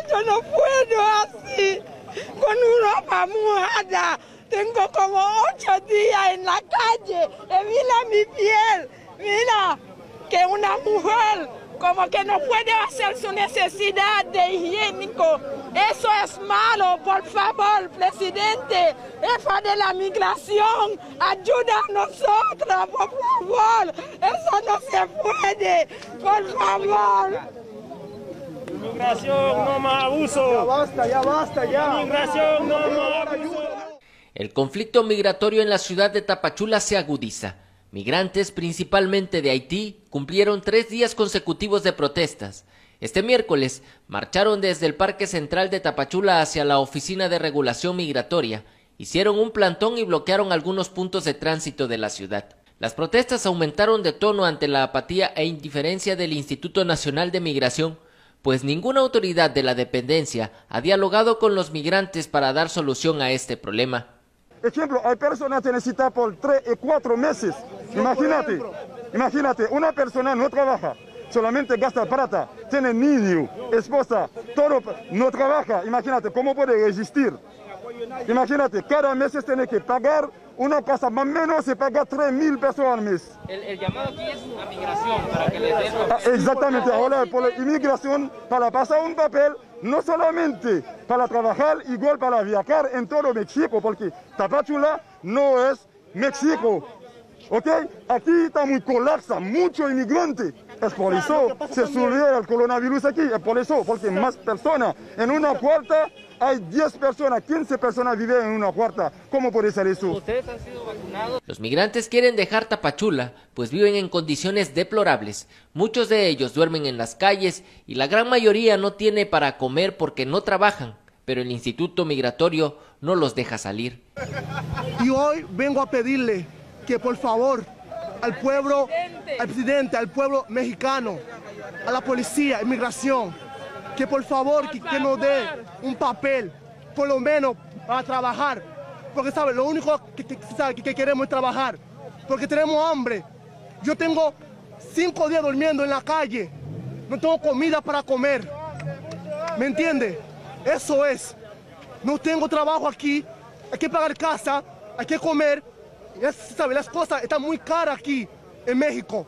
yo no puedo así, con ropa mojada. Tengo como 8 días en la calle y mira mi piel, mira que una mujer como que no puede hacer su necesidad de higiénico. Eso es malo, por favor, presidente, jefa de la migración, ayuda a nosotros, por favor. Eso no se puede, por favor. Migración, no más abuso. Ya basta, ya. Migración, no más abuso. El conflicto migratorio en la ciudad de Tapachula se agudiza. Migrantes, principalmente de Haití, cumplieron 3 días consecutivos de protestas. Este miércoles marcharon desde el Parque Central de Tapachula hacia la Oficina de Regulación Migratoria. Hicieron un plantón y bloquearon algunos puntos de tránsito de la ciudad. Las protestas aumentaron de tono ante la apatía e indiferencia del Instituto Nacional de Migración, pues ninguna autoridad de la dependencia ha dialogado con los migrantes para dar solución a este problema. Ejemplo, hay personas que necesitan por 3 y 4 meses. Imagínate, una persona no trabaja, solamente gasta plata, tiene niño, esposa, todo, no trabaja. Imagínate, ¿cómo puede resistir? Imagínate, cada mes tiene que pagar una casa, más o menos se paga 3.000 pesos al mes. El llamado aquí es a migración, para que les den... Exactamente, ahora por la inmigración, para pasar un papel, no solamente para trabajar, igual para viajar en todo México, porque Tapachula no es México. ¿Ok? Aquí está muy colapsa, mucho inmigrante. Es por eso se subió el coronavirus aquí, es por eso, porque más personas. En una cuarta hay 10 personas, 15 personas viven en una cuarta. ¿Cómo puede ser eso? ¿Ustedes han sido vacunados? Los migrantes quieren dejar Tapachula, pues viven en condiciones deplorables. Muchos de ellos duermen en las calles y la gran mayoría no tiene para comer porque no trabajan, pero el Instituto Migratorio no los deja salir. Y hoy vengo a pedirle que por favor al pueblo, al presidente, al pueblo mexicano, a la policía, inmigración, que por favor que nos dé un papel, por lo menos para trabajar, porque sabe, lo único que queremos es trabajar, porque tenemos hambre. Yo tengo 5 días durmiendo en la calle, no tengo comida para comer, ¿me entiende? Eso es, no tengo trabajo aquí, hay que pagar casa, hay que comer. Las cosas están muy caras aquí en México.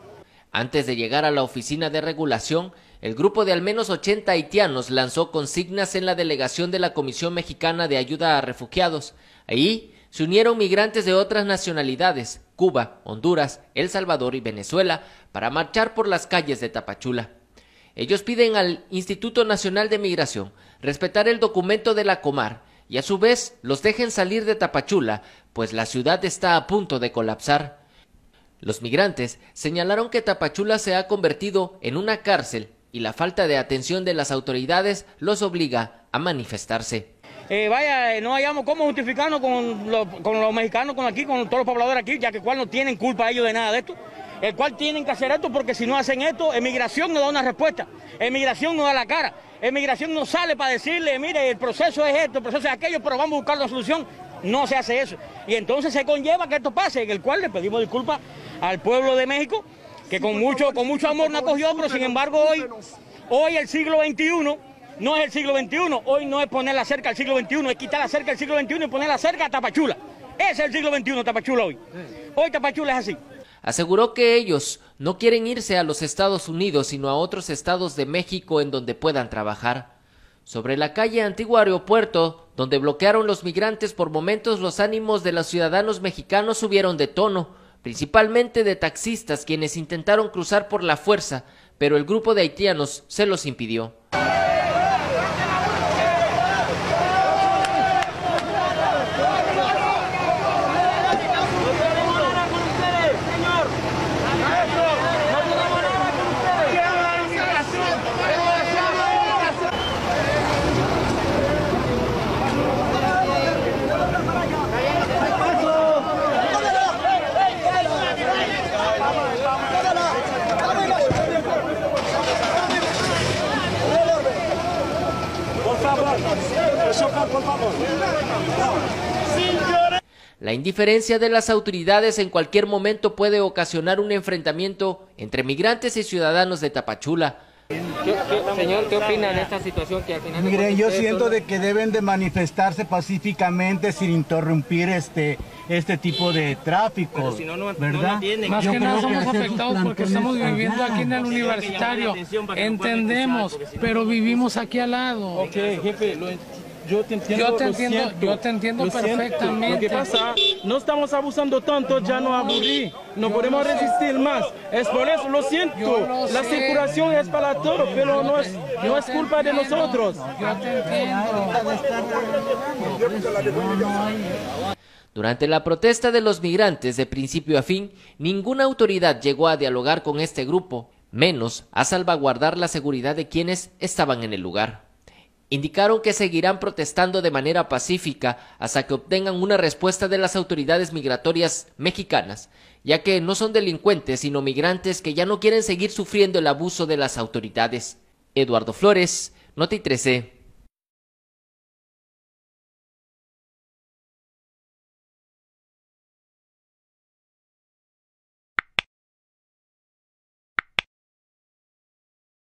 Antes de llegar a la oficina de regulación, el grupo de al menos 80 haitianos lanzó consignas en la delegación de la Comisión Mexicana de Ayuda a Refugiados. Ahí se unieron migrantes de otras nacionalidades, Cuba, Honduras, El Salvador y Venezuela, para marchar por las calles de Tapachula. Ellos piden al Instituto Nacional de Migración respetar el documento de la Comar y a su vez los dejen salir de Tapachula, pues la ciudad está a punto de colapsar. Los migrantes señalaron que Tapachula se ha convertido en una cárcel y la falta de atención de las autoridades los obliga a manifestarse. No hayamos cómo justificarnos con los mexicanos, con todos los pobladores aquí, ya que cual no tienen culpa ellos de nada de esto. El cual tienen que hacer esto porque si no hacen esto, Emigración no da una respuesta, Emigración no da la cara, Emigración no sale para decirle, mire, el proceso es esto, el proceso es aquello, pero vamos a buscar una solución. No se hace eso. Y entonces se conlleva que esto pase, en el cual le pedimos disculpas al pueblo de México, que con mucho amor nos acogió, pero sin embargo hoy el siglo XXI no es el siglo XXI, hoy no es poner la cerca al siglo XXI, es quitar la cerca al siglo XXI y poner la cerca a Tapachula. Ese es el siglo XXI, Tapachula hoy. Hoy Tapachula es así. Aseguró que ellos no quieren irse a los Estados Unidos, sino a otros estados de México en donde puedan trabajar. Sobre la calle Antiguo Aeropuerto, donde bloquearon los migrantes por momentos, los ánimos de los ciudadanos mexicanos subieron de tono, principalmente de taxistas quienes intentaron cruzar por la fuerza, pero el grupo de haitianos se los impidió. La indiferencia de las autoridades en cualquier momento puede ocasionar un enfrentamiento entre migrantes y ciudadanos de Tapachula. Señor, ¿qué opina de esta situación que al final? Miren, yo siento de que deben de manifestarse pacíficamente sin interrumpir este tipo de tráfico, si no, ¿verdad? Más que nada somos afectados porque estamos viviendo aquí en el universitario, entendemos, pero vivimos aquí al lado. Ok, jefe, yo te entiendo perfectamente. Lo que pasa, no estamos abusando tanto, ya no aburrí, no podemos resistir más. Es por eso, lo siento, la circulación es para todos, pero no es culpa de nosotros. Yo te entiendo. Durante la protesta de los migrantes de principio a fin, ninguna autoridad llegó a dialogar con este grupo, menos a salvaguardar la seguridad de quienes estaban en el lugar. Indicaron que seguirán protestando de manera pacífica hasta que obtengan una respuesta de las autoridades migratorias mexicanas, ya que no son delincuentes sino migrantes que ya no quieren seguir sufriendo el abuso de las autoridades. Eduardo Flores, Noti 13.